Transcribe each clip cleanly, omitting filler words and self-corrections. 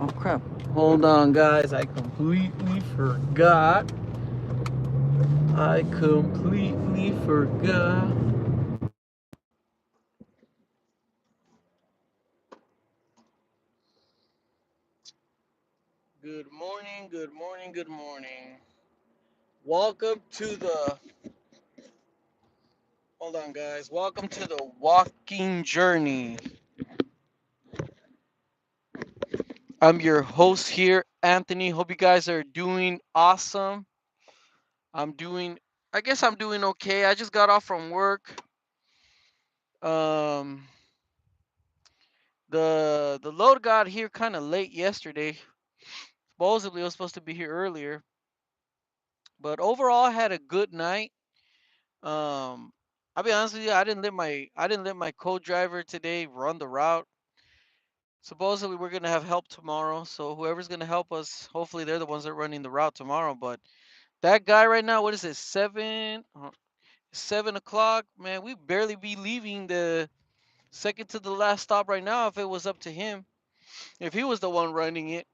Oh crap. Hold on, guys. I completely forgot. Good morning, good morning, good morning. Welcome to the. Hold on, guys. Welcome to the walking journey. I'm your host here, Anthony. Hope you guys are doing awesome. I'm doing. I guess I'm doing okay. I just got off from work. Um, the load got here kind of late yesterday. Supposedly it was supposed to be here earlier, but overall I had a good night. Um, I'll be honest with you, I didn't let my co-driver today run the route. Supposedly we're gonna have help tomorrow, so whoever's gonna help us, hopefully they're the ones that are running the route tomorrow. But that guy right now, what is it, 7 o'clock? Man, we barely be leaving the second to the last stop right now if it was up to him. If he was the one running it,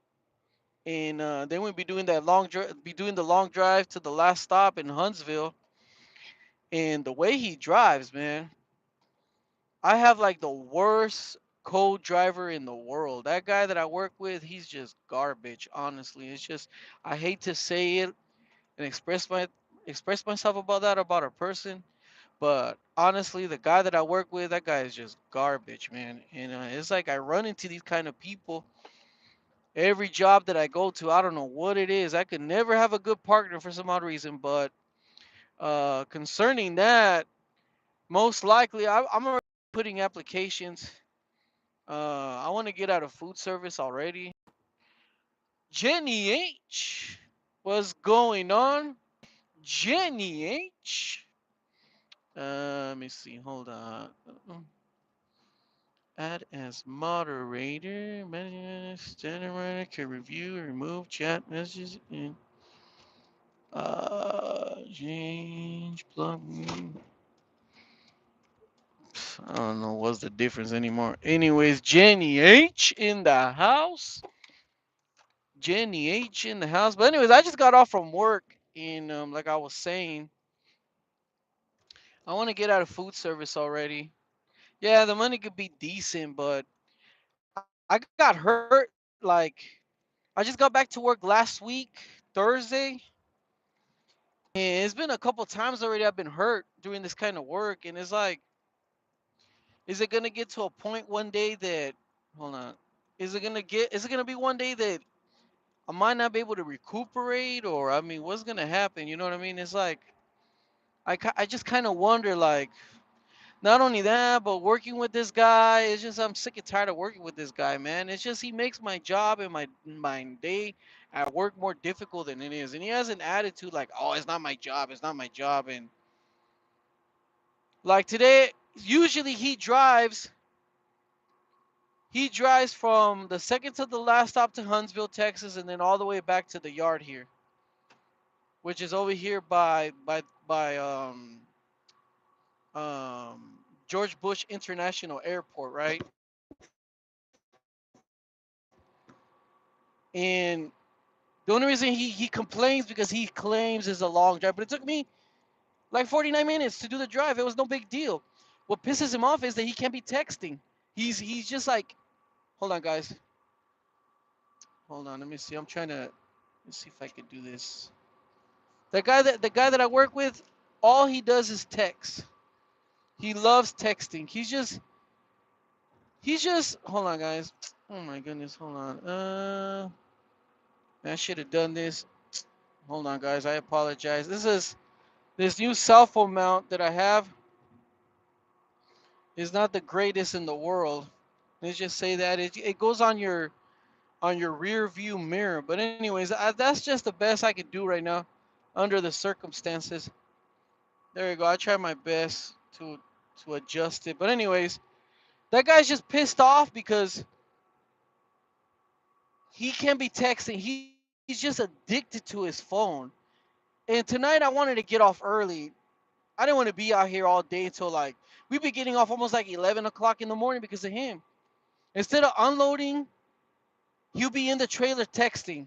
and then we'd be doing the long drive to the last stop in Huntsville. And the way he drives, man, I have like the worst co-driver in the world. That guy that I work with, he's just garbage. Honestly, it's just I hate to say it and express myself about that about a person, but honestly, the guy that I work with, that guy is just garbage, man. And it's like I run into these kind of people every job that I go to. I don't know what it is. I could never have a good partner for some odd reason, but concerning that, most likely I'm already putting applications. I want to get out of food service already. Jenny H, what's going on? Jenny H. Let me see. Hold on. Add as moderator. Moderator can review and remove chat messages in change plug. I don't know what's the difference anymore. Anyways, Jenny H in the house. Jenny H in the house. But anyways, I just got off from work, and like I was saying, I want to get out of food service already. Yeah, the money could be decent, but I got hurt. Like I just got back to work last week, Thursday, and it's been a couple times already. I've been hurt doing this kind of work, and it's like, is it gonna get to a point one day that, hold on, is it gonna be one day that I might not be able to recuperate, or I mean, what's gonna happen? You know what I mean? It's like I just kind of wonder, like, not only that, but working with this guy, it's just I'm sick and tired of working with this guy, man. It's just he makes my job and my day at work more difficult than it is, and he has an attitude like, oh, it's not my job, it's not my job, and like today, usually he drives from the second to the last stop to Huntsville, Texas, and then all the way back to the yard here, which is over here by George Bush International Airport, right? And the only reason he complains because he claims it's a long drive, but it took me like 49 minutes to do the drive. It was no big deal. What pisses him off is that he can't be texting. He's just like, hold on, guys. Hold on, let me see. Let's see if I can do this. The guy that I work with, all he does is text. He loves texting. He's just hold on, guys. Oh my goodness, hold on. I should have done this. Hold on, guys. I apologize. This new cell phone mount that I have is not the greatest in the world. Let's just say that it goes on your rear view mirror. But anyways, that's just the best I could do right now under the circumstances. There you go. I tried my best to adjust it. But anyways, that guy's just pissed off because he can't be texting. He's just addicted to his phone. And tonight I wanted to get off early. I didn't want to be out here all day until like we'd be getting off almost like 11 o'clock in the morning because of him. Instead of unloading, he'll be in the trailer texting.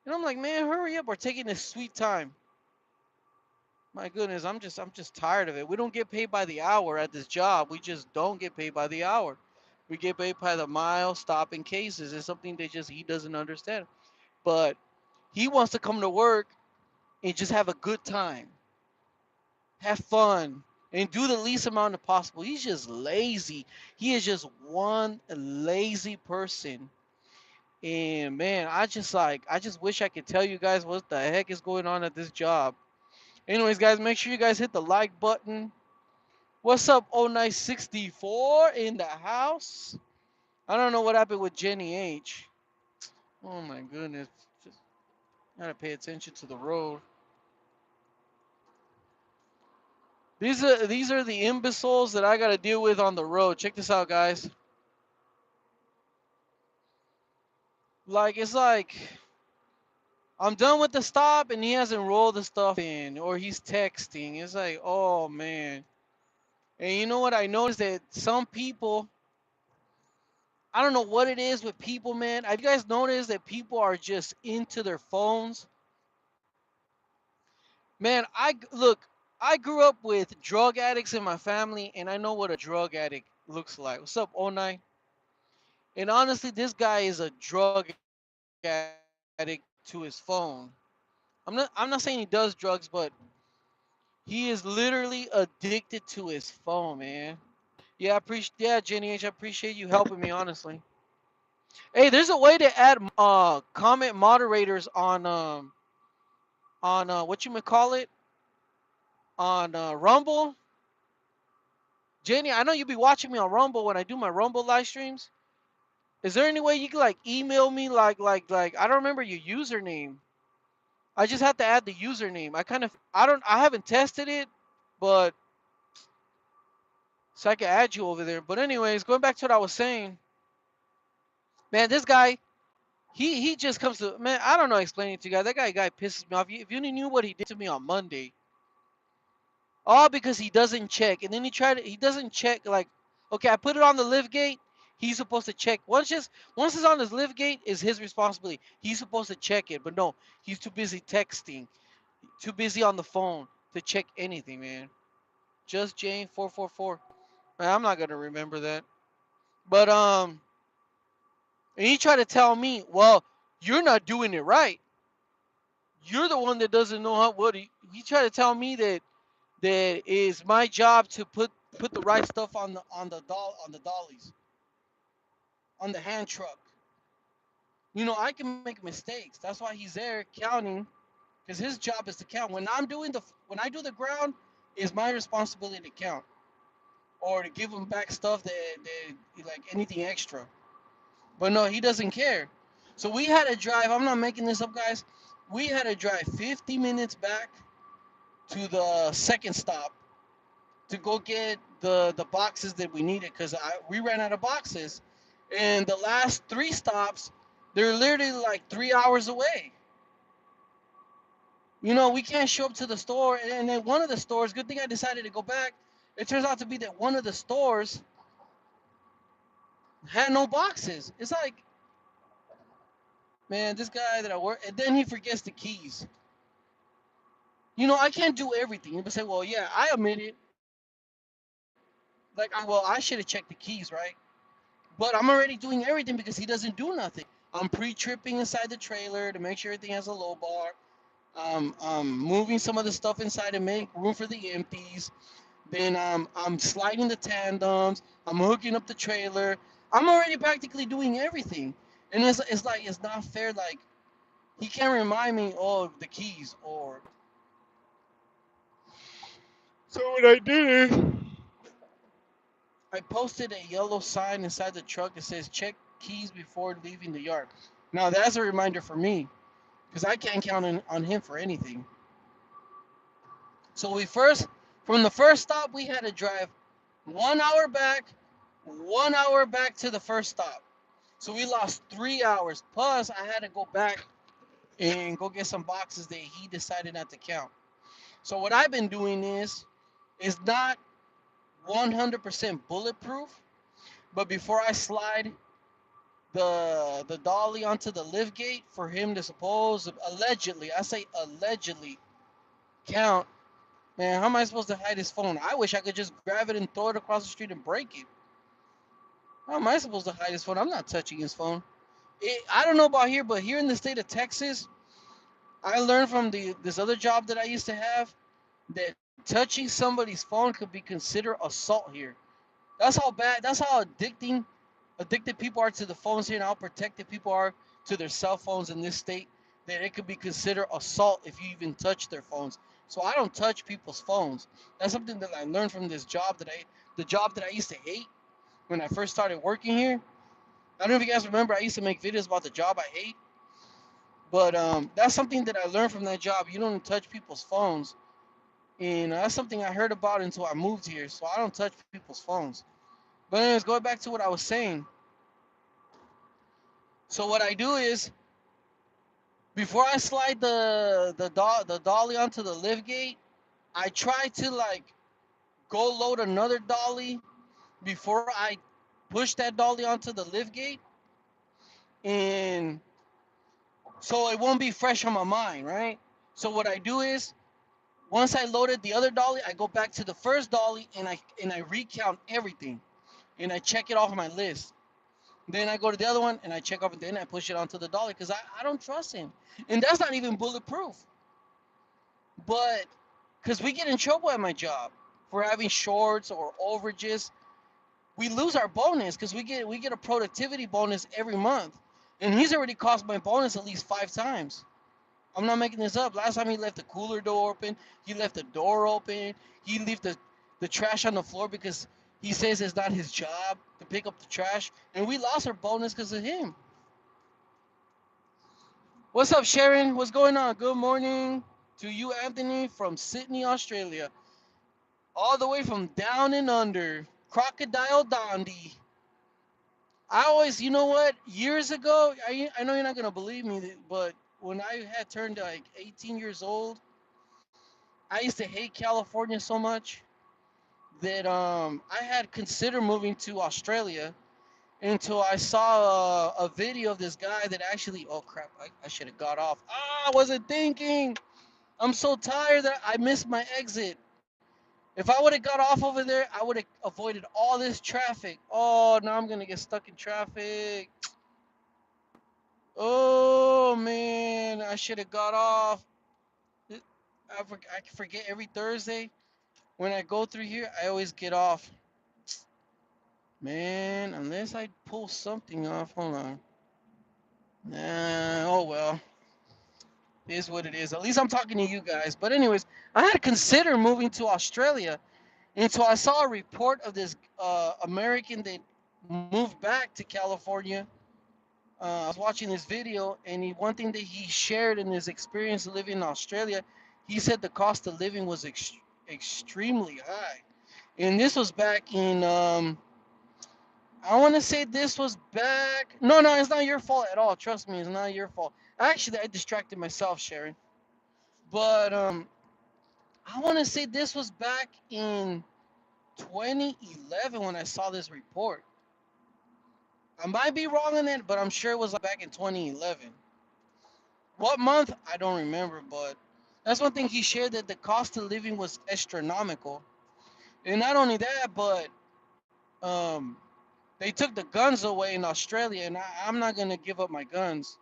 And I'm like, man, hurry up. We're taking this sweet time. My goodness, I'm just tired of it. We don't get paid by the hour at this job. We just don't get paid by the hour. We get paid by the mile stopping cases. It's something that just he doesn't understand. But he wants to come to work and just have a good time, have fun, and do the least amount of possible. He's just lazy. He is just one lazy person. And man, I just wish I could tell you guys what the heck is going on at this job. Anyways, guys, make sure you guys hit the like button. What's up, 0964 in the house? I don't know what happened with Jenny H. Oh my goodness. Just gotta pay attention to the road. These are the imbeciles that I gotta deal with on the road. Check this out, guys. Like it's like I'm done with the stop and he hasn't rolled the stuff in or he's texting. It's like, oh man. And you know what? I noticed that some people, I don't know what it is with people, man. Have you guys noticed that people are just into their phones? Man, look, I grew up with drug addicts in my family, and I know what a drug addict looks like. What's up, oh 09? And honestly, this guy is a drug addict to his phone. I'm not saying he does drugs, but he is literally addicted to his phone, man. Yeah, Jenny H, I appreciate you helping me, honestly. Hey, there's a way to add comment moderators on what you may call it on Rumble. Jenny, I know you be watching me on Rumble when I do my Rumble live streams. Is there any way you can like email me like I don't remember your username. I just have to add the username. I haven't tested it, but so I can add you over there. But anyways, going back to what I was saying, man, this guy, he just comes to man. I don't know explaining it to you guys. That guy pisses me off. If you knew what he did to me on Monday, all because he doesn't check, and then he doesn't check like, okay, I put it on the live gate. He's supposed to check once it's on his live gate is his responsibility. He's supposed to check it, but no, he's too busy texting, too busy on the phone to check anything, man. Just Jane 444. Man, I'm not gonna remember that. But and he tried to tell me, well, you're not doing it right. You're the one that doesn't know how. What he tried to tell me that is my job to put the right stuff on the dollies on the hand truck. You know, I can make mistakes. That's why he's there counting, because his job is to count. When I do the ground, it's my responsibility to count or to give him back stuff that like anything extra. But no, he doesn't care. So we had to drive. I'm not making this up, guys. We had to drive 50 minutes back to the second stop to go get the boxes that we needed because we ran out of boxes. And the last three stops, they're literally like 3 hours away. You know, we can't show up to the store. And then one of the stores, good thing I decided to go back. It turns out to be that one of the stores had no boxes. It's like, man, this guy that I work, and then he forgets the keys. You know, I can't do everything. You can say, well, yeah, I admit it. Like, I should have checked the keys, right? But I'm already doing everything because he doesn't do nothing. I'm pre-tripping inside the trailer to make sure everything has a low bar. Moving some of the stuff inside to make room for the empties. Then I'm sliding the tandems. I'm hooking up the trailer. I'm already practically doing everything. And it's like, it's not fair. Like, he can't remind me of the keys or. So what I did is I posted a yellow sign inside the truck that says check keys before leaving the yard. Now that's a reminder for me because I can't count on him for anything. So from the first stop, we had to drive 1 hour back, 1 hour back to the first stop. So we lost 3 hours. Plus, I had to go back and go get some boxes that he decided not to count. So what I've been doing is not 100% bulletproof, but before I slide the dolly onto the lift gate for him to suppose allegedly, I say allegedly, count. Man, how am I supposed to hide his phone? I wish I could just grab it and throw it across the street and break it. How am I supposed to hide his phone? I'm not touching his phone. I don't know about here, but here in the state of Texas, I learned from this other job that I used to have that touching somebody's phone could be considered assault here. That's how bad. That's how addicted people are to the phones here, and how protected people are to their cell phones in this state. That it could be considered assault if you even touch their phones. So I don't touch people's phones. That's something that I learned from this job the job that I used to hate when I first started working here. I don't know if you guys remember. I used to make videos about the job I hate, but that's something that I learned from that job. You don't touch people's phones, and that's something I heard about until I moved here. So I don't touch people's phones. But anyways, going back to what I was saying. So what I do is before I slide the dolly onto the lift gate, I try to like go load another dolly before I push that dolly onto the lift gate, and so it won't be fresh on my mind, right? So what I do is once I loaded the other dolly, I go back to the first dolly and I recount everything and I check it off my list. Then I go to the other one and I check off, and then I push it onto the dolly because I don't trust him, and that's not even bulletproof. But because we get in trouble at my job for having shorts or overages, we lose our bonus because we get a productivity bonus every month, and he's already cost my bonus at least 5 times. I'm not making this up. Last time he left the cooler door open, he left the door open, he left the trash on the floor because he says it's not his job to pick up the trash, and we lost our bonus because of him. What's up, Sharon? What's going on? Good morning to you, Anthony, from Sydney, Australia. All the way from down and under. Crocodile Dundee. I always, you know what? Years ago, I know you're not going to believe me, but when I had turned like 18 years old, I used to hate California so much that I had considered moving to Australia until I saw a video of this guy that actually, oh crap, I should have got off. I wasn't thinking. I'm so tired that I missed my exit. If I would have got off over there, I would have avoided all this traffic. Oh, now I'm gonna get stuck in traffic. Oh man, I should have got off. I forget every Thursday when I go through here, I always get off. Man, unless I pull something off. Hold on. Nah, oh well. It is what it is. At least I'm talking to you guys. But anyways, I had considered moving to Australia. And so I saw a report of this American that moved back to California. I was watching this video, and one thing that he shared in his experience living in Australia, he said the cost of living was extremely high. And this was back in, I want to say this was back. No, no, it's not your fault at all. Trust me, it's not your fault. Actually, I distracted myself, Sharon. But I want to say this was back in 2011 when I saw this report. I might be wrong on that, but I'm sure it was back in 2011. What month? I don't remember, but that's one thing he shared that the cost of living was astronomical. And not only that, but um, they took the guns away in Australia, and I'm not gonna give up my guns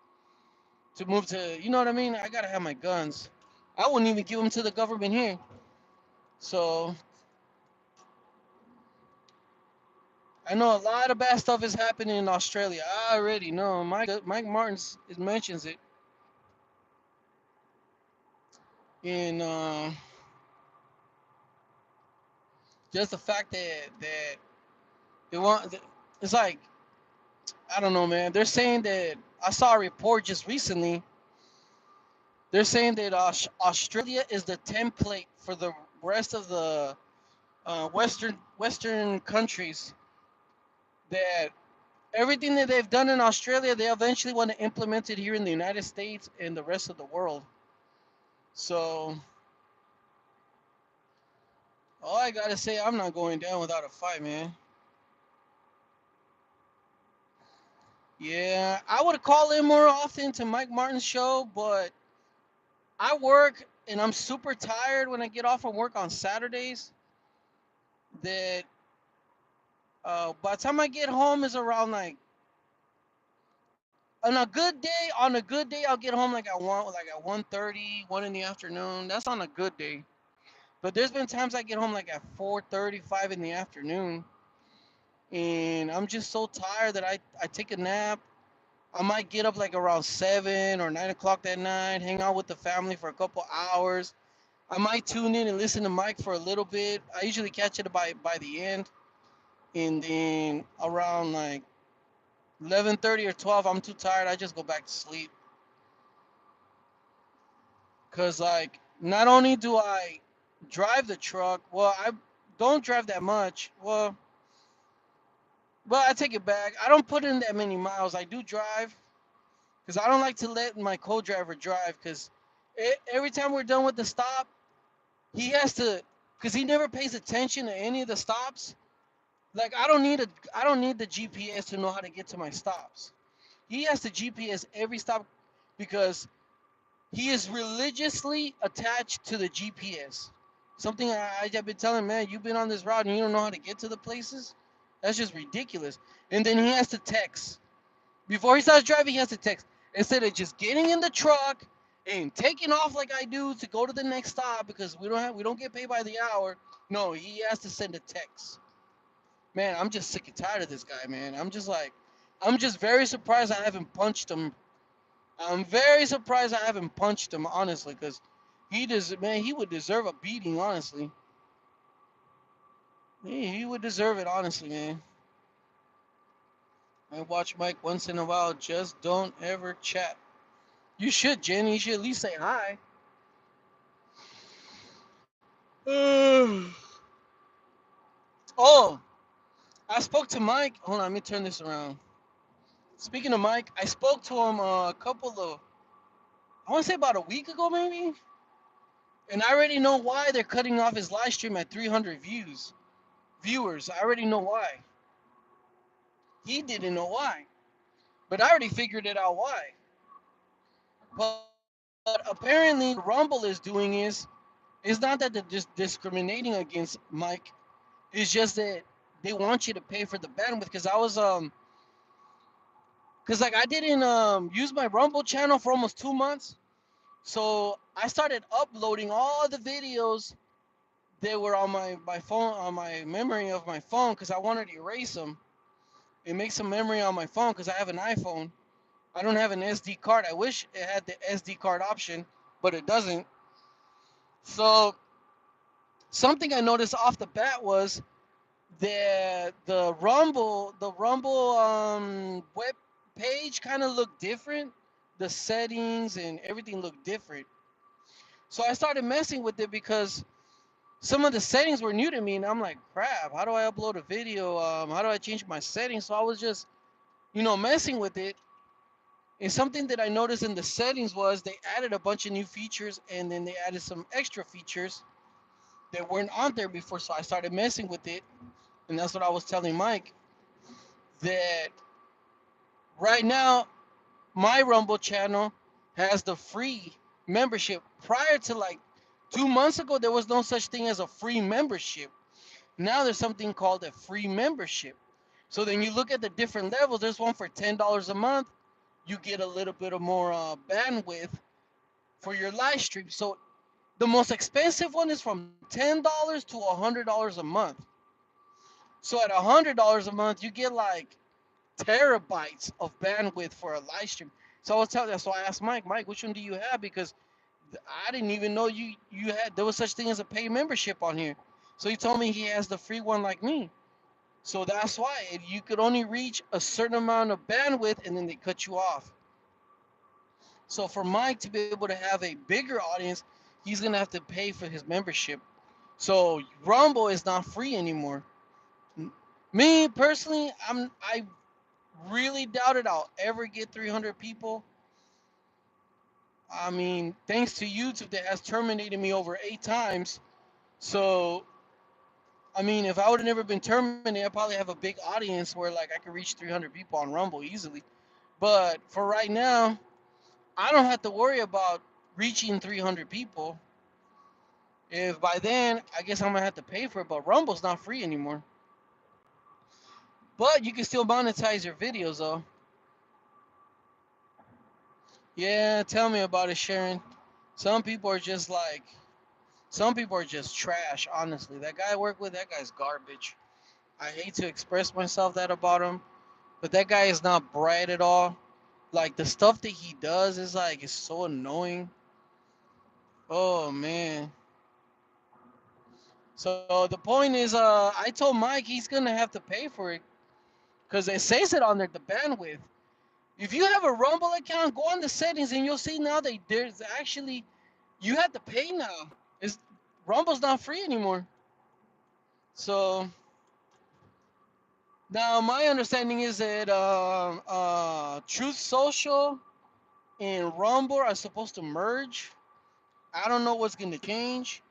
to move to. You know what I mean? I gotta have my guns. I wouldn't even give them to the government here. So I know a lot of bad stuff is happening in Australia. I already know. Mike Martins mentions it. And just the fact that they want, it's like I don't know, man. They're saying that I saw a report just recently. They're saying that Australia is the template for the rest of the Western countries. That everything that they've done in Australia, they eventually want to implement it here in the United States and the rest of the world. So all I gotta say, I'm not going down without a fight, man. Yeah, I would call in more often to Mike Martin's show, but I work and I'm super tired when I get off from work on Saturdays. That by the time I get home is around like on a good day I'll get home like at 1:30, 1 in the afternoon. That's on a good day. But there's been times I get home like at 4:35 in the afternoon, and I'm just so tired that I take a nap. I might get up like around 7 or 9 o'clock that night, hang out with the family for a couple hours. I might tune in and listen to Mike for a little bit. I usually catch it by the end, and then around like 11:30 or 12, I'm too tired. I just go back to sleep. Cause like not only do I drive the truck, well I don't drive that much. Well, I take it back. I don't put in that many miles. I do drive because I don't like to let my co-driver drive. Because every time we're done with the stop, he has to, because he never pays attention to any of the stops. Like I don't need the GPS to know how to get to my stops. He has to GPS every stop because he is religiously attached to the GPS. Something I've been telling him, man, you've been on this route and you don't know how to get to the places. That's just ridiculous. And then he has to text. Before he starts driving, he has to text. Instead of just getting in the truck and taking off like I do to go to the next stop because we don't get paid by the hour. No, he has to send a text. Man, I'm just sick and tired of this guy, man. I'm just very surprised I haven't punched him. I'm very surprised I haven't punched him, honestly, because he would deserve a beating, honestly. He would deserve it, honestly, man. I watch Mike once in a while, just don't ever chat. You should, Jenny. You should at least say hi. Oh, I spoke to Mike. Hold on, let me turn this around. Speaking of Mike, I spoke to him I want to say about a week ago, maybe. And I already know why they're cutting off his live stream at 300 viewers. I already know why. He didn't know why, but I already figured it out why. But apparently, what Rumble is doing is not that they're just discriminating against Mike. It's just that they want you to pay for the bandwidth. Cause like I didn't use my Rumble channel for almost 2 months, so I started uploading all the videos that were on my phone on my memory of my phone because I wanted to erase them and make some memory on my phone because I have an iPhone. I don't have an SD card. I wish it had the SD card option, but it doesn't. So something I noticed off the bat was that the Rumble web page kind of looked different. The settings and everything looked different. So I started messing with it because some of the settings were new to me, and I'm like, crap, how do I upload a video? How do I change my settings? So I was just, messing with it. And something that I noticed in the settings was they added a bunch of new features, and then they added some extra features that weren't on there before. So I started messing with it, and that's what I was telling Mike that right now my Rumble channel has the free membership. Prior to like 2 months ago, there was no such thing as a free membership. Now there's something called a free membership. So then you look at the different levels. There's one for $10 a month. You get a little bit of more bandwidth for your live stream. So the most expensive one is from $10 to $100 a month. So at $100 a month, you get like terabytes of bandwidth for a live stream. So I was telling that. So I asked Mike, which one do you have? Because I didn't even know you had there was such thing as a paid membership on here. So he told me he has the free one like me. So that's why you could only reach a certain amount of bandwidth, and then they cut you off. So for Mike to be able to have a bigger audience, he's gonna have to pay for his membership. So Rumble is not free anymore. Me personally, I really doubted I'll ever get 300 people. I mean, thanks to YouTube that has terminated me over 8 times. So, I mean, if I would have never been terminated, I would probably have a big audience where like I could reach 300 people on Rumble easily. But for right now, I don't have to worry about reaching 300 people. If by then, I guess I'm gonna have to pay for it. But Rumble's not free anymore. But you can still monetize your videos though. Yeah, tell me about it, Sharon. Some people are just like, some people are just trash. Honestly, that guy I work with, that guy's garbage. I hate to express myself that about him, but that guy is not bright at all. Like the stuff that he does is like it's so annoying. Oh man. So the point is, I told Mike he's gonna have to pay for it because it says it on there, the bandwidth. If you have a Rumble account, go on the settings and you'll see now that there's actually you have to pay now. It's Rumble's not free anymore. So now my understanding is that Truth Social and Rumble are supposed to merge. I don't know what's gonna change.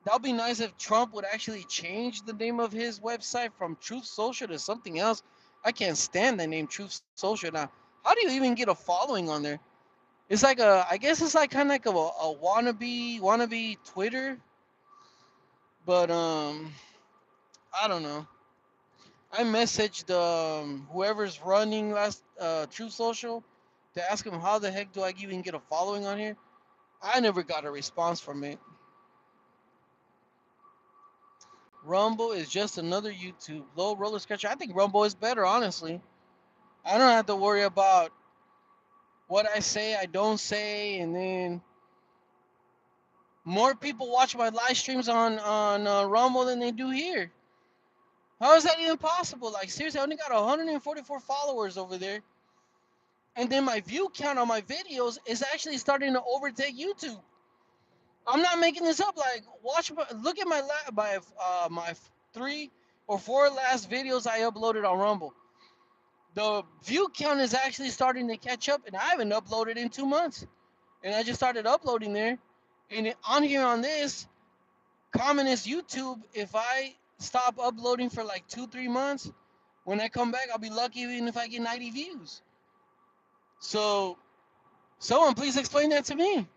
That would be nice if Trump would actually change the name of his website from Truth Social to something else. I can't stand the name Truth Social now. How do you even get a following on there? It's like I guess it's like kind of like a wannabe Twitter, but I don't know. I messaged whoever's running last Truth Social to ask him how the heck do I even get a following on here. I never got a response from it. Rumble is just another YouTube low roller sketcher. I think Rumble is better, honestly. I don't have to worry about what I say, I don't say, and then more people watch my live streams on Rumble than they do here. How is that even possible? Like seriously, I only got 144 followers over there, and then my view count on my videos is actually starting to overtake YouTube. I'm not making this up. Like look at my 3 or 4 last videos I uploaded on Rumble. The view count is actually starting to catch up, and I haven't uploaded in 2 months. And I just started uploading there. And on here on this, common is YouTube. If I stop uploading for like 2, 3 months, when I come back, I'll be lucky even if I get 90 views. So, someone please explain that to me.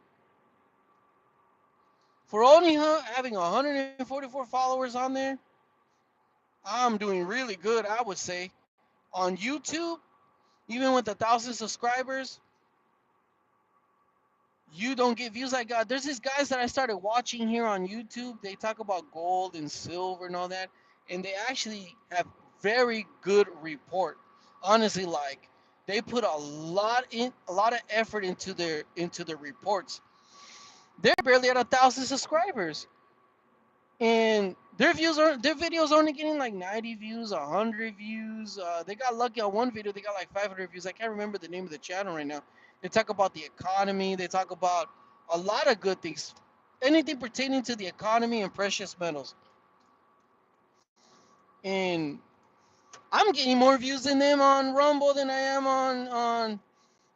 For only having 144 followers on there, I'm doing really good, I would say. On YouTube, even with 1,000 subscribers, you don't get views like God. There's these guys that I started watching here on YouTube. They talk about gold and silver and all that, and they actually have very good report. Honestly, like they put a lot of effort into their reports. They're barely at 1,000 subscribers, and their videos are only getting like 90 views, 100 views. They got lucky on one video; they got like 500 views. I can't remember the name of the channel right now. They talk about the economy. They talk about a lot of good things, anything pertaining to the economy and precious metals. And I'm getting more views than them on Rumble than I am on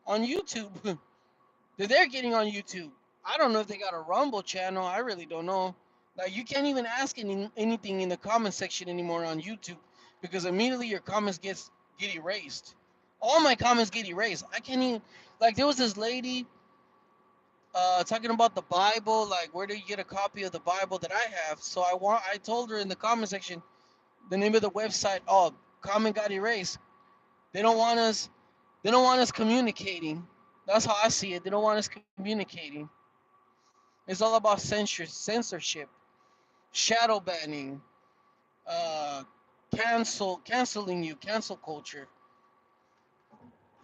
YouTube. That they're getting on YouTube. I don't know if they got a Rumble channel. I really don't know. Like you can't even ask anything in the comment section anymore on YouTube because immediately your comments get erased. All my comments get erased. I can't even like there was this lady talking about the Bible. Like where do you get a copy of the Bible that I have? So I told her in the comment section the name of the website. Oh, comment got erased. They don't want us. They don't want us communicating. That's how I see it. They don't want us communicating. It's all about censorship, shadow banning, uh, canceling you, cancel culture.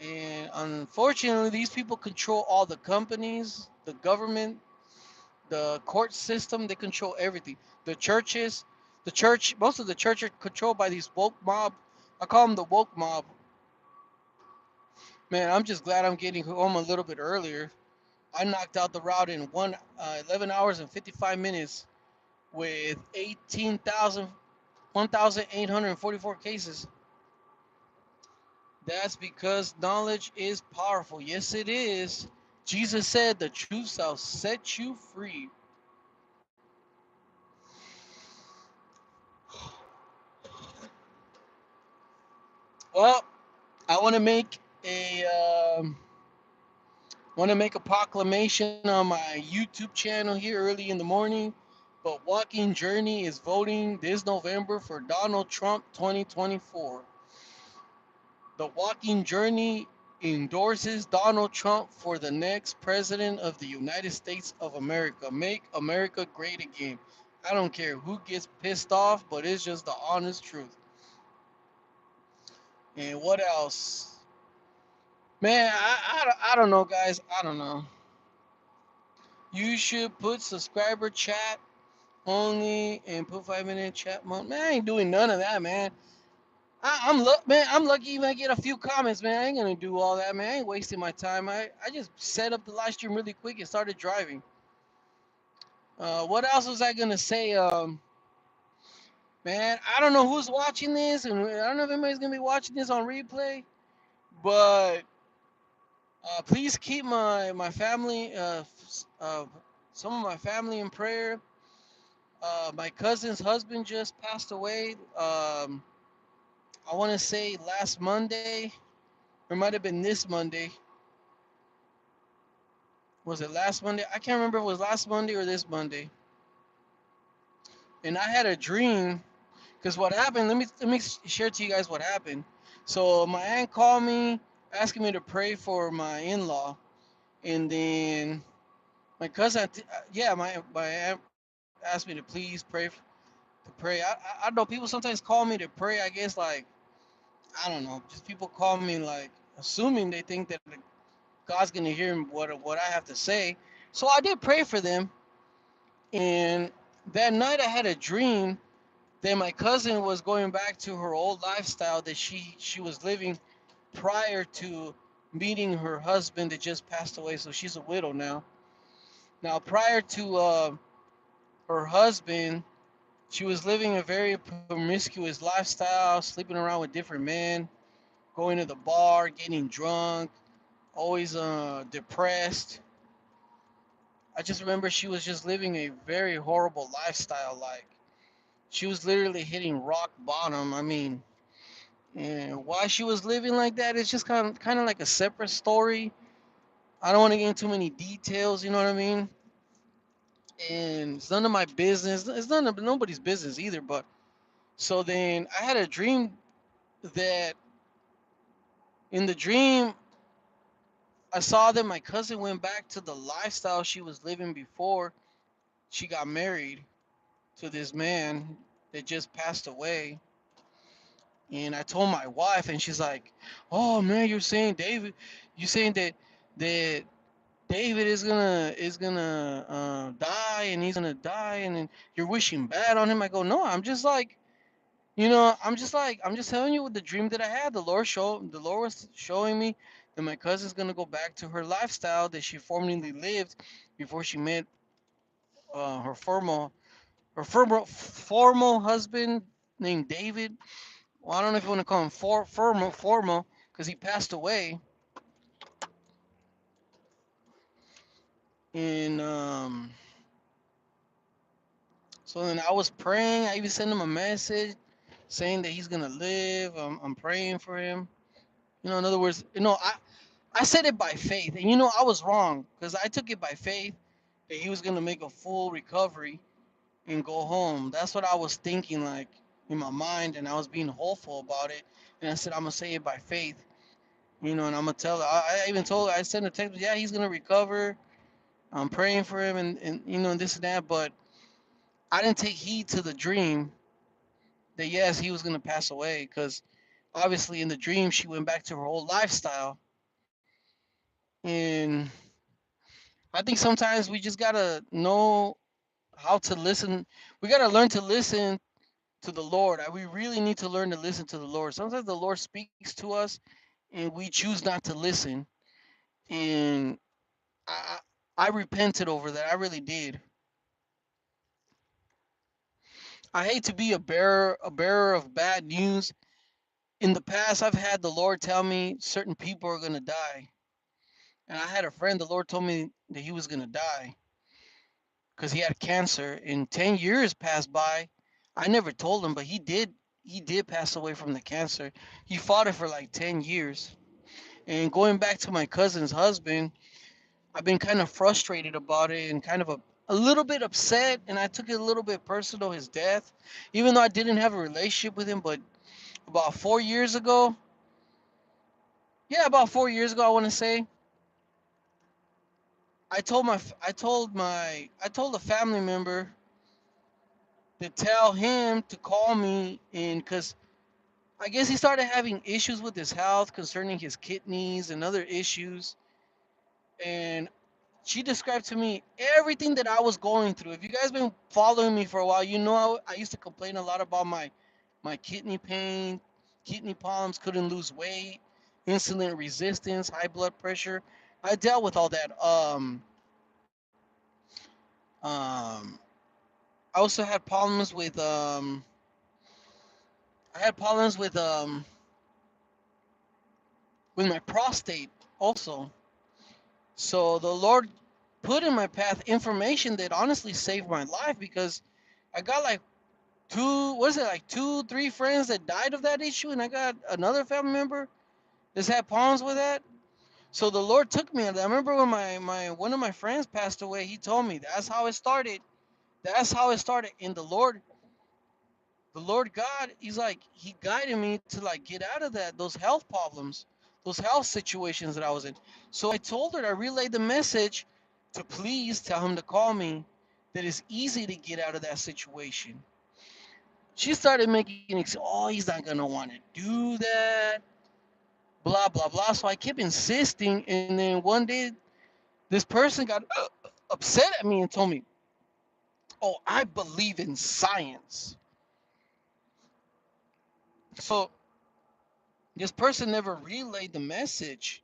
And unfortunately, these people control all the companies, the government, the court system. They control everything. The churches, most of the church are controlled by these woke mob. I call them the woke mob. Man, I'm just glad I'm getting home a little bit earlier. I knocked out the route in 11 hours and 55 minutes with 1,844 cases. That's because knowledge is powerful. Yes, it is. Jesus said, the truth shall set you free. Well, I want to make a want to make a proclamation on my YouTube channel here early in the morning. But Walking Journey is voting this November for Donald Trump 2024. The Walking Journey endorses Donald Trump for the next president of the United States of America. Make America great again. I don't care who gets pissed off, but it's just the honest truth. And what else? Man, I don't know, guys. I don't know. You should put subscriber chat only and put 5 minute chat mode. Man, I ain't doing none of that, man. Man. I'm lucky even I get a few comments, man. I ain't gonna do all that, man. I ain't wasting my time. I just set up the live stream really quick and started driving. What else was I gonna say? Man, I don't know who's watching this, and I don't know if anybody's gonna be watching this on replay. But please keep my family, some of my family in prayer. My cousin's husband just passed away. I want to say last Monday, or it might have been this Monday. Was it last Monday? I can't remember if it was last Monday or this Monday. And I had a dream, because what happened? Let me share to you guys what happened. So my aunt called me asking me to pray for my in-law, and then my cousin, yeah, my aunt asked me to please pray. I know people sometimes call me to pray. I guess like I don't know, just people call me like assuming they think that God's gonna hear what I have to say. So I did pray for them, and that night I had a dream that my cousin was going back to her old lifestyle that she was living prior to meeting her husband that just passed away. So she's a widow now. Now prior to her husband, she was living a very promiscuous lifestyle, sleeping around with different men, going to the bar, getting drunk, always depressed. I just remember she was just living a very horrible lifestyle. Like she was literally hitting rock bottom. I mean, and why she was living like that is just kind of like a separate story. I don't want to get into too many details. You know what I mean? And it's none of my business. It's none of nobody's business either. But so then I had a dream that in the dream I saw that my cousin went back to the lifestyle she was living before she got married to this man that just passed away. And I told my wife, and she's like, "Oh man, you're saying David? You're saying that David is gonna die, and he's gonna die, and then you're wishing bad on him?" I go, "No, I'm just like, I'm just telling you what the dream that I had. The Lord was showing me that my cousin's gonna go back to her lifestyle that she formerly lived before she met her formal husband named David. Well, I don't know if you want to call him formal because he passed away. And so then I was praying. I even sent him a message saying that he's gonna live. I'm praying for him. In other words, I said it by faith, and I was wrong because I took it by faith that he was gonna make a full recovery and go home. That's what I was thinking, like in my mind, and I was being hopeful about it. And I said I'm gonna say it by faith, and I'm gonna tell her. I even told her. I sent a text. Yeah, he's gonna recover. I'm praying for him, and this and that. But I didn't take heed to the dream that yes, he was gonna pass away because obviously in the dream she went back to her old lifestyle. And I think sometimes we just gotta know how to listen. We gotta learn to listen to the Lord. We really need to learn to listen to the Lord. Sometimes the Lord speaks to us and we choose not to listen. And I I repented over that. I really did. I hate to be a bearer of bad news. In the past I've had the Lord tell me certain people are gonna die. And I had a friend, the Lord told me that he was gonna die because he had cancer. And 10 years passed by. I never told him, but he did pass away from the cancer. He fought it for like 10 years. And going back to my cousin's husband, I've been kind of frustrated about it and kind of a little bit upset. And I took it a little bit personal, his death, even though I didn't have a relationship with him. But about 4 years ago, yeah, about 4 years ago, I want to say, I told a family member to tell him to call me, and because I guess he started having issues with his health concerning his kidneys and other issues. And she described to me everything that I was going through. If you guys been following me for a while, you know I used to complain a lot about my kidney pain, kidney problems, couldn't lose weight, insulin resistance, high blood pressure. I dealt with all that. Um, I also had problems I had problems with my prostate also. So the Lord put in my path information that honestly saved my life because I got like like two, three friends that died of that issue, and I got another family member that's had problems with that. So the Lord took me. I remember when my one of my friends passed away, he told me that's how it started. That's how it started. And the Lord God, he's like, he guided me to like get out of those health problems, those health situations that I was in. So I told her, I relayed the message to please tell him to call me, that it's easy to get out of that situation. She started making oh, he's not gonna want to do that, blah blah blah. So I kept insisting, and then one day this person got upset at me and told me, "Oh, I believe in science." So this person never relayed the message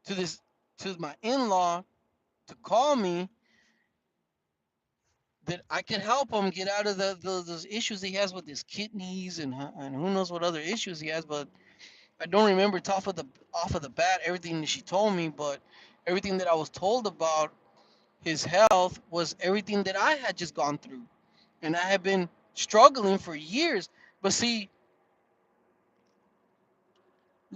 to this to my in-law to call me that I could help him get out of those issues he has with his kidneys and who knows what other issues he has. But I don't remember off of the bat everything that she told me, but everything that I was told about his health was everything that I had just gone through, and I had been struggling for years. But see,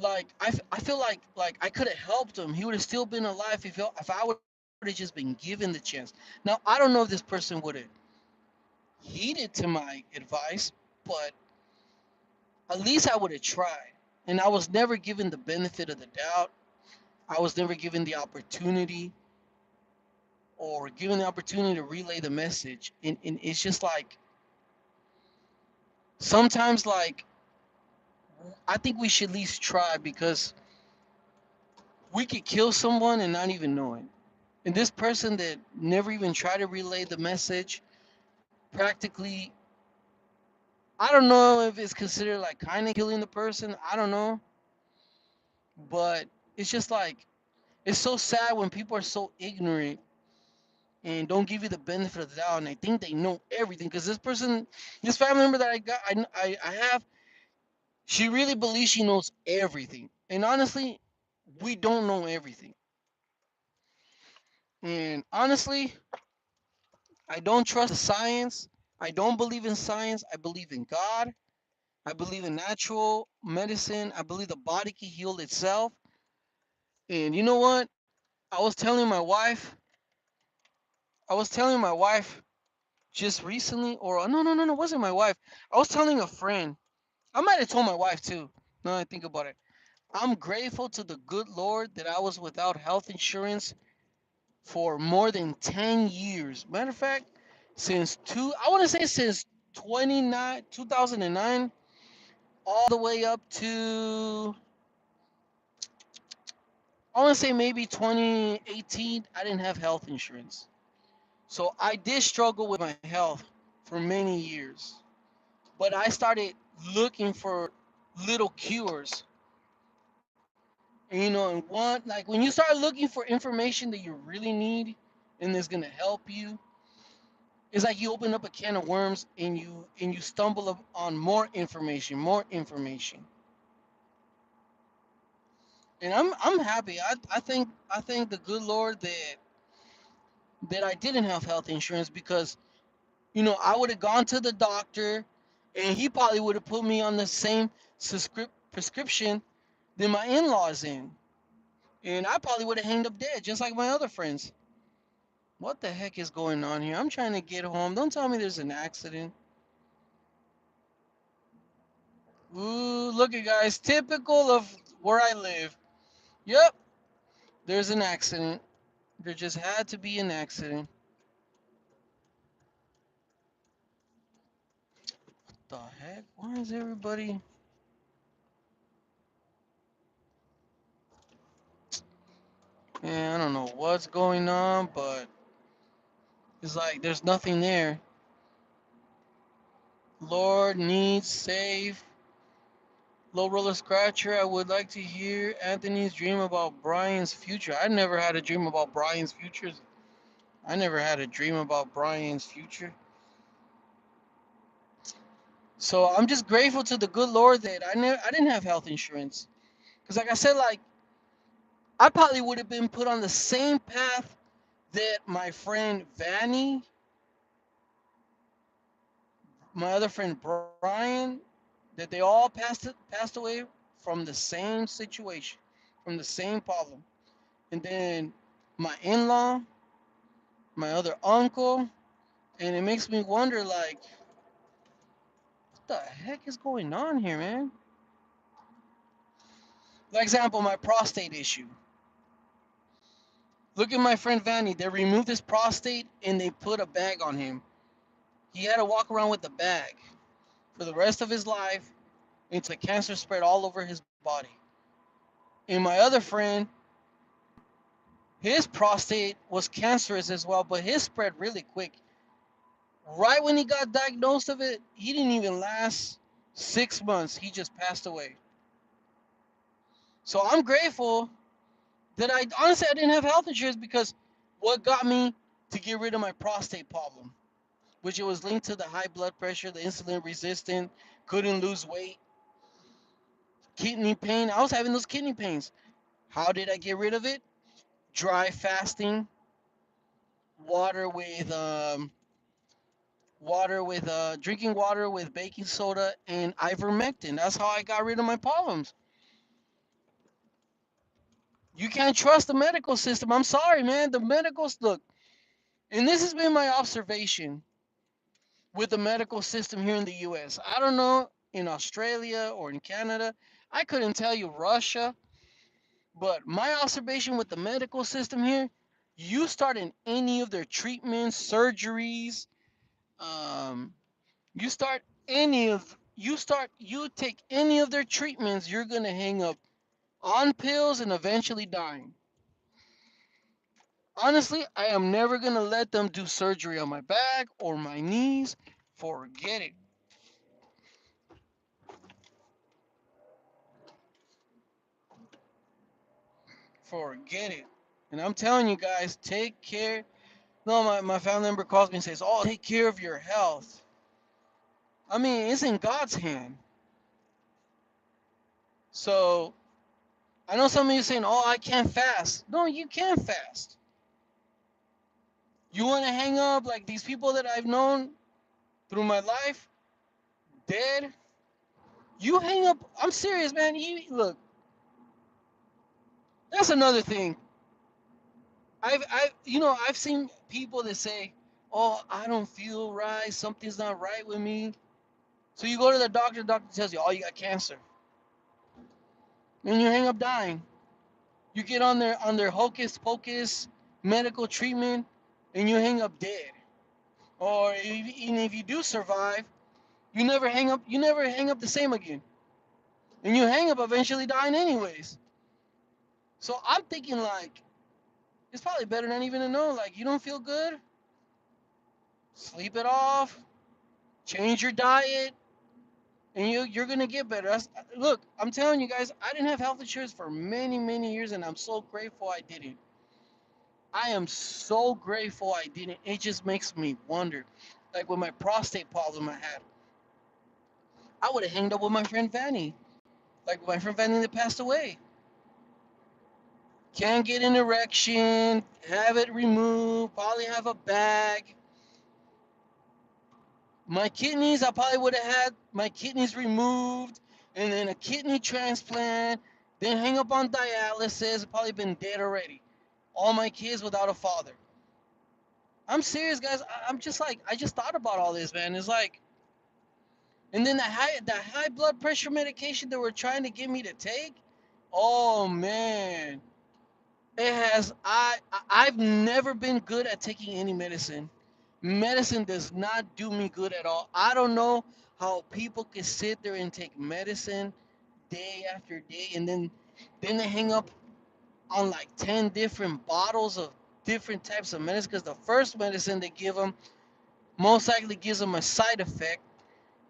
I feel like I could have helped him. He would have still been alive if I would have just been given the chance. Now I don't know if this person would have heeded to my advice, but at least I would have tried. And I was never given the benefit of the doubt. I was never given the opportunity or given the opportunity to relay the message. And it's just like sometimes like I think we should at least try because we could kill someone and not even know it. And this person that never even tried to relay the message practically, I don't know if it's considered like kind of killing the person. I don't know. But it's just like, it's so sad when people are so ignorant and don't give you the benefit of the doubt and they think they know everything. Because this family member that I have, she really believes she knows everything. And honestly, we don't know everything. And honestly, I don't trust the science. I don't believe in science. I believe in God. I believe in natural medicine. I believe the body can heal itself. And you know what? I was telling my wife just recently, or no, it wasn't my wife. I was telling a friend. I might have told my wife too. Now that I think about it. I'm grateful to the good Lord that I was without health insurance for more than 10 years. Matter of fact, I want to say since 2009 all the way up to, I want to say maybe 2018, I didn't have health insurance. So I did struggle with my health for many years. But I started looking for little cures. And, and like when you start looking for information that you really need and that's gonna help you, it's like you open up a can of worms and you stumble on more information, more information. And I'm happy. I thank the good Lord that I didn't have health insurance because I would have gone to the doctor and he probably would have put me on the same prescription that my in-laws in. And I probably would have hanged up dead, just like my other friends. What the heck is going on here? I'm trying to get home. Don't tell me there's an accident. Ooh, look at guys. Typical of where I live. Yep, there's an accident. There just had to be an accident. What the heck? Why is everybody... Man, I don't know what's going on, but it's like there's nothing there. Lord needs save. Low roller scratcher. I would like to hear Anthony's dream about Brian's future. I never had a dream about Brian's future. I never had a dream about Brian's future. So I'm just grateful to the good Lord that I didn't have health insurance. Cause like I said, like I probably would have been put on the same path that my friend Vanny, my other friend Brian, that they all passed away from the same situation, from the same problem. And then my in-law, my other uncle, and it makes me wonder like what the heck is going on here, man? Like example, my prostate issue. Look at my friend Vanny. They removed his prostate and they put a bag on him. He had to walk around with the bag for the rest of his life until the cancer spread all over his body. And my other friend, his prostate was cancerous as well, but his spread really quick. Right when he got diagnosed of it, he didn't even last 6 months. He just passed away. So I'm grateful that I honestly I didn't have health insurance because what got me to get rid of my prostate problem, which it was linked to the high blood pressure, the insulin resistant, couldn't lose weight, kidney pain. I was having those kidney pains. How did I get rid of it? Dry fasting, water with drinking water with baking soda and ivermectin. That's how I got rid of my problems. You can't trust the medical system. I'm sorry, man. The medical look, and this has been my observation with the medical system here in the US. I don't know in Australia or in Canada. I couldn't tell you Russia, but my observation with the medical system here, you start in any of their treatments, surgeries, um, you start you take any of their treatments, you're gonna hang up on pills and eventually dying. Honestly, I am never gonna let them do surgery on my back or my knees. Forget it. Forget it. And I'm telling you guys, take care. No, my family member calls me and says, "Oh, take care of your health." I mean, it's in God's hand. So I know some of you saying, "Oh, I can't fast." No, you can fast. You want to hang up like these people that I've known through my life, dead? You hang up. I'm serious, man. You look. That's another thing. I've seen people that say, "Oh, I don't feel right. Something's not right with me." So you go to the doctor. The doctor tells you, "Oh, you got cancer," and you hang up dying. You get on their hocus pocus medical treatment, and you hang up dead. Or even if you do survive, you never hang up. You never hang up the same again, and you hang up eventually dying anyways. So I'm thinking like it's probably better not even to know. Like you don't feel good, sleep it off, change your diet, and you're gonna get better. Look, I'm telling you guys, I didn't have health insurance for many years, and I'm so grateful I didn't. I am so grateful I didn't. It just makes me wonder. Like with my prostate problem I had, I would have hanged up with my friend Vanny. Like my friend Vanny that passed away. Can't get an erection, have it removed, probably have a bag. My kidneys, I probably would have had my kidneys removed and then a kidney transplant then hang up on dialysis, probably been dead already. All my kids without a father. I'm serious, guys. I'm just like, I just thought about all this, man. It's like, and then the high blood pressure medication that we're trying to get me to take. Oh man, it has. I've never been good at taking any medicine. Medicine does not do me good at all. I don't know how people can sit there and take medicine day after day, and then they hang up on like 10 different bottles of different types of medicine, because the first medicine they give them most likely gives them a side effect,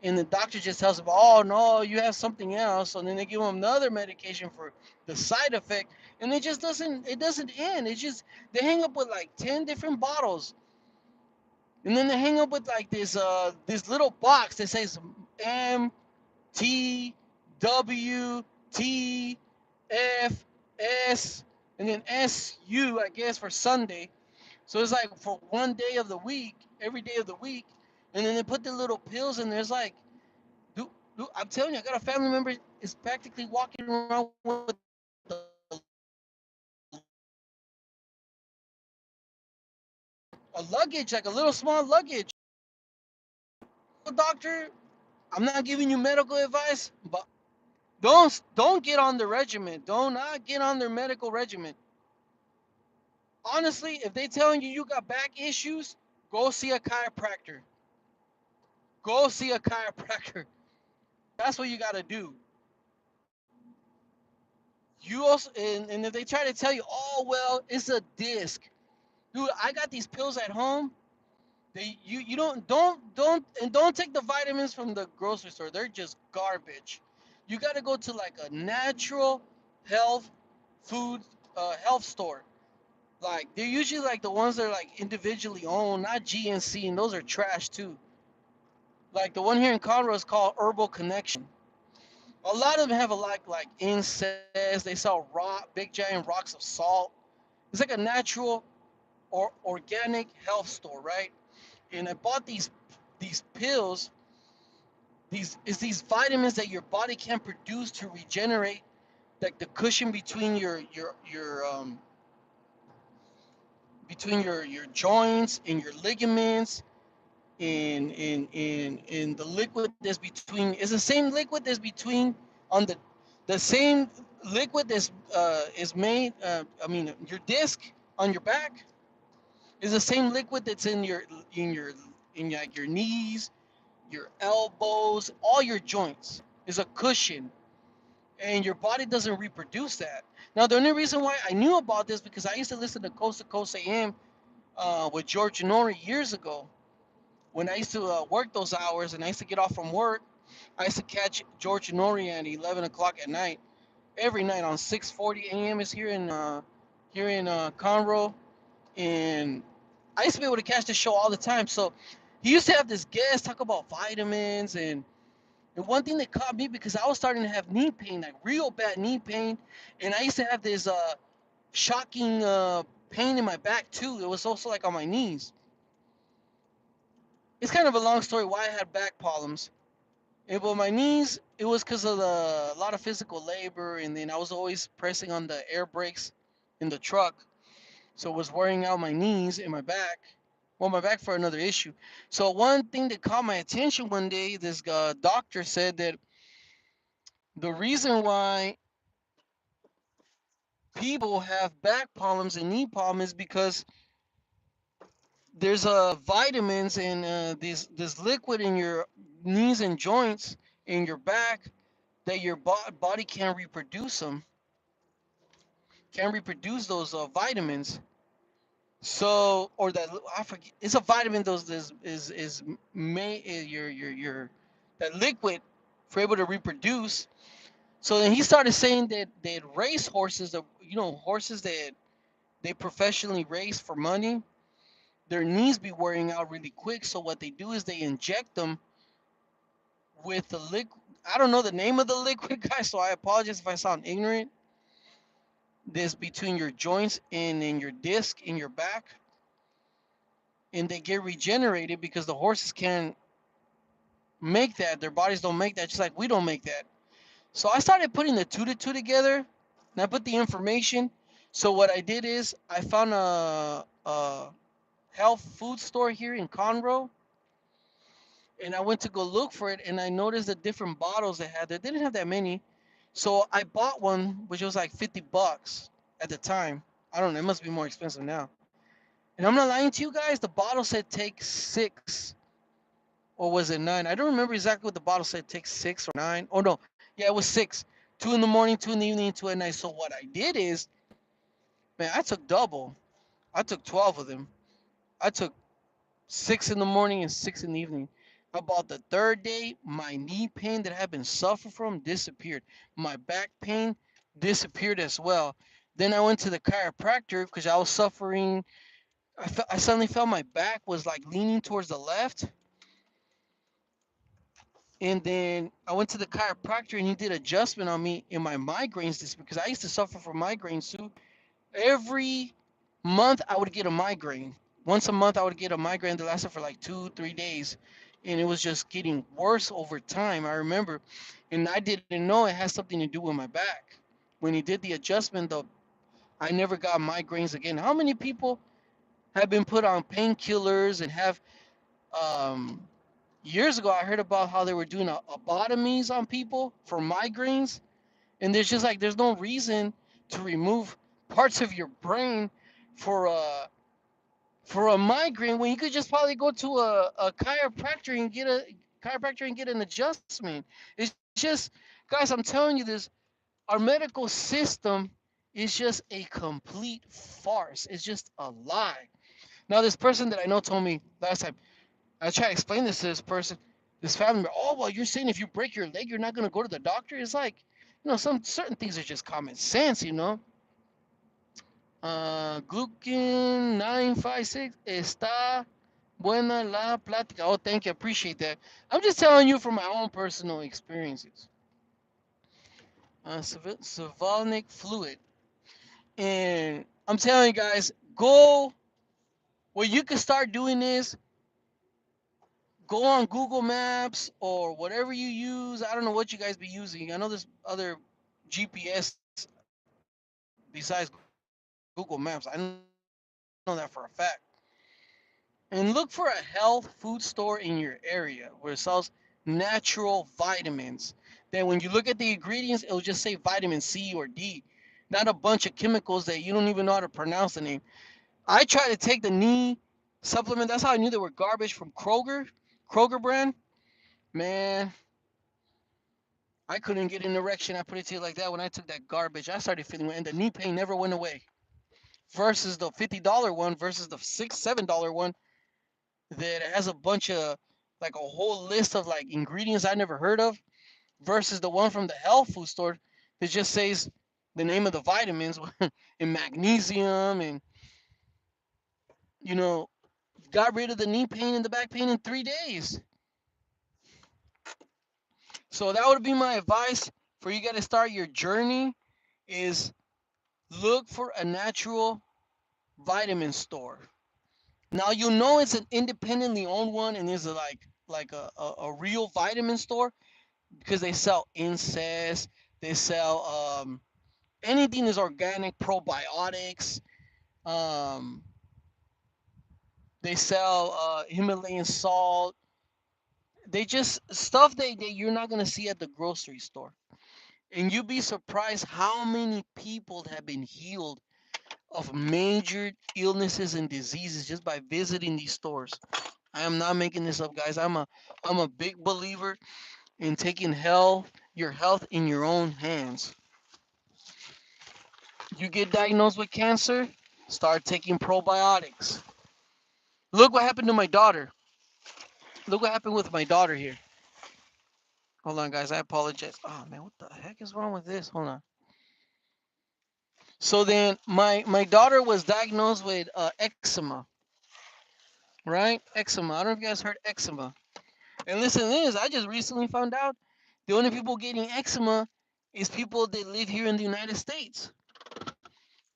and the doctor just tells them, oh no, you have something else, and then they give them another medication for the side effect, and it doesn't end. It's just they hang up with like 10 different bottles, and then they hang up with like this little box that says M T W T F S, and then SU, I guess, for Sunday. So it's like for one day of the week, every day of the week, and then they put the little pills in there. It's like, I'm telling you, I got a family member is practically walking around with a luggage, like a little small luggage. Doctor, I'm not giving you medical advice, but don't get on the regimen. Do not get on their medical regimen. Honestly, if they telling you got back issues, go see a chiropractor. Go see a chiropractor. That's what you got to do. You also, and if they try to tell you, oh well, it's a disc, dude. I got these pills at home. You don't take the vitamins from the grocery store. They're just garbage. You got to go to like a natural health food health store. Like they're usually like the ones that are like individually owned, not GNC, and those are trash too. Like the one here in Conroe is called Herbal Connection. A lot of them have a like incest. They sell big giant rocks of salt. It's like a natural or organic health store, right? And I bought these pills. These vitamins that your body can produce to regenerate, like the cushion between your joints and your ligaments, and the liquid that's between. It's the same liquid that's between on the same liquid that's is made. I mean, your disc on your back is the same liquid that's in like your knees, your elbows, all your joints. Is a cushion, and your body doesn't reproduce that. Now, the only reason why I knew about this because I used to listen to Coast AM with George Nori years ago. When I used to work those hours and I used to get off from work, I used to catch George Nori at 11 o'clock at night, every night on 6:40 a.m. is here in Conroe, and I used to be able to catch the show all the time. So he used to have this guest talk about vitamins, and one thing that caught me because I was starting to have knee pain, like real bad knee pain, and I used to have this shocking pain in my back too. It was also like on my knees. It's kind of a long story why I had back problems. And well, my knees, it was because of a lot of physical labor, and then I was always pressing on the air brakes in the truck, so it was wearing out my knees and my back. Well, my back for another issue. So one thing that caught my attention one day, this doctor said that the reason why people have back problems and knee problems is because there's vitamins and this liquid in your knees and joints in your back that your body can't reproduce them, can reproduce those vitamins. So, or that I forget, it's a vitamin. Those is made your that liquid for able to reproduce. So then he started saying that race horses, horses that they professionally race for money, their knees be wearing out really quick. So what they do is they inject them with the liquid. I don't know the name of the liquid, guys, so I apologize if I sound ignorant. This between your joints and in your disc in your back, and they get regenerated because the horses can't make that. Their bodies don't make that, just like we don't make that. So I started putting the two to two together, and I put the information. So what I did is I found a health food store here in Conroe, and I went to go look for it, and I noticed the different bottles they had. They didn't have that many, so I bought one, which was like $50 at the time. I don't know, it must be more expensive now. And I'm not lying to you guys. The bottle said take six, or was it nine? I don't remember exactly what the bottle said. Take six or nine. Oh no, yeah, it was six. Two in the morning, two in the evening, two at night. So what I did is, man, I took double. I took 12 of them. I took six in the morning and six in the evening. About the third day, my knee pain that I had been suffering from disappeared. My back pain disappeared as well. Then I went to the chiropractor because I was suffering. I suddenly felt my back was like leaning towards the left. And then I went to the chiropractor and he did adjustment on me in my migraines this because I used to suffer from migraines too. Every month I would get a migraine. Once a month I would get a migraine that lasted for like 2, 3 days. And it was just getting worse over time. I remember. And I didn't know it had something to do with my back. When he did the adjustment though, I never got migraines again. How many people have been put on painkillers and have um years ago I heard about how they were doing lobotomies on people for migraines, and there's just like there's no reason to remove parts of your brain for a migraine when you could just probably go to a chiropractor and get an adjustment. It's just, guys, I'm telling you this, our medical system is just a complete farce. It's just a lie. Now this person that I know told me last time, I try to explain this to this person, this family member. Oh well, you're saying if you break your leg, you're not gonna go to the doctor. It's like, some certain things are just common sense. Glucan 956 está buena la plática. Oh, thank you, appreciate that. I'm just telling you from my own personal experiences. Savalnic fluid, and I'm telling you guys, go where you can start doing this. Go on Google Maps or whatever you use. I don't know what you guys be using. I know there's other GPS besides Google Maps. I know that for a fact. And look for a health food store in your area where it sells natural vitamins. Then when you look at the ingredients, it'll just say vitamin C or D, not a bunch of chemicals that you don't even know how to pronounce the name. I try to take the knee supplement. That's how I knew they were garbage from Kroger brand. Man, I couldn't get an erection. I put it to you like that. When I took that garbage, I started feeling, and the knee pain never went away. Versus the $50 one, versus the $6, $7 one that has a bunch of like a whole list of like ingredients I never heard of. Versus the one from the health food store that just says the name of the vitamins and magnesium and you know got rid of the knee pain and the back pain in 3 days. So that would be my advice for you guys to start your journey is look for a natural vitamin store. Now you know it's an independently owned one and is like a real vitamin store because they sell incest, they sell anything is organic, probiotics, um, they sell Himalayan salt. They just stuff that you're not gonna see at the grocery store. And you'd be surprised how many people have been healed of major illnesses and diseases just by visiting these stores. I am not making this up, guys. I'm a big believer in taking your health in your own hands. You get diagnosed with cancer, start taking probiotics. Look what happened to my daughter. Look what happened with my daughter here. Hold on, guys. I apologize. Oh man, what the heck is wrong with this? Hold on. So then my daughter was diagnosed with eczema, right? Eczema. I don't know if you guys heard eczema. And listen to this. I just recently found out the only people getting eczema is people that live here in the United States.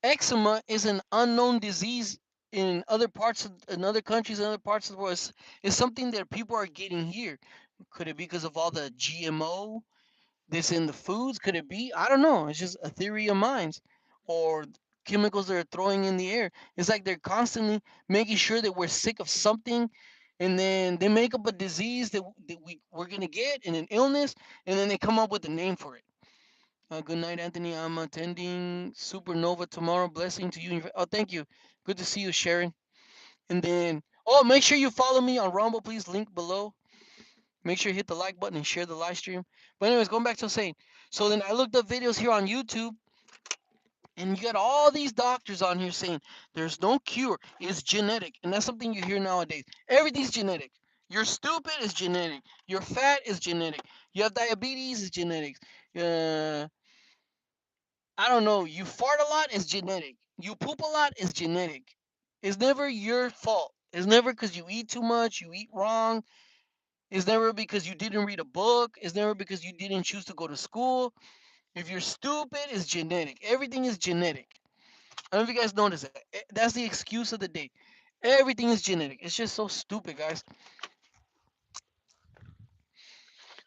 Eczema is an unknown disease in other countries and other parts of the world. It's something that people are getting here. Could it be because of all the GMO? This in the foods? Could it be? I don't know. It's just a theory of mine. Or chemicals they're throwing in the air. It's like they're constantly making sure that we're sick of something, and then they make up a disease we're gonna get and an illness, and then they come up with a name for it. Good night, Anthony. I'm attending Supernova tomorrow. Blessing to you. Oh, thank you. Good to see you, Sharon. And then, oh, make sure you follow me on Rumble, please. Link below. Make sure you hit the like button and share the live stream. But anyways, going back to saying, so then I looked up videos here on YouTube, and you got all these doctors on here saying there's no cure. It's genetic, and that's something you hear nowadays. Everything's genetic. You're stupid is genetic. You're fat is genetic. You have diabetes is genetics. Uh, I don't know. You fart a lot is genetic. You poop a lot is genetic. It's never your fault. It's never because you eat too much. You eat wrong. It's never because you didn't read a book. It's never because you didn't choose to go to school. If you're stupid, it's genetic. Everything is genetic. I don't know if you guys notice that. That's the excuse of the day. Everything is genetic. It's just so stupid, guys.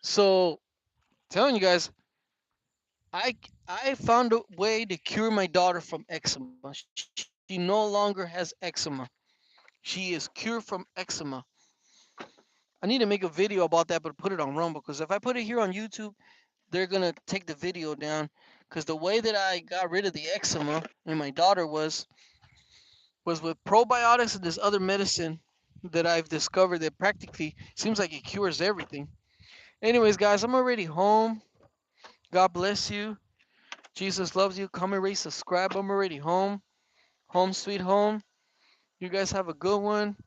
So, telling you guys, I I found a way to cure my daughter from eczema. She no longer has eczema. She is cured from eczema. I need to make a video about that, but put it on Rumble because if I put it here on YouTube, they're gonna take the video down. Because the way that I got rid of the eczema in my daughter was with probiotics and this other medicine that I've discovered that practically seems like it cures everything. Anyways, guys, I'm already home. God bless you. Jesus loves you. Comment, rate, subscribe. I'm already home. Home sweet home. You guys have a good one.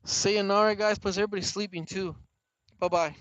Sayonara, guys. Plus, everybody's sleeping too. Bye bye.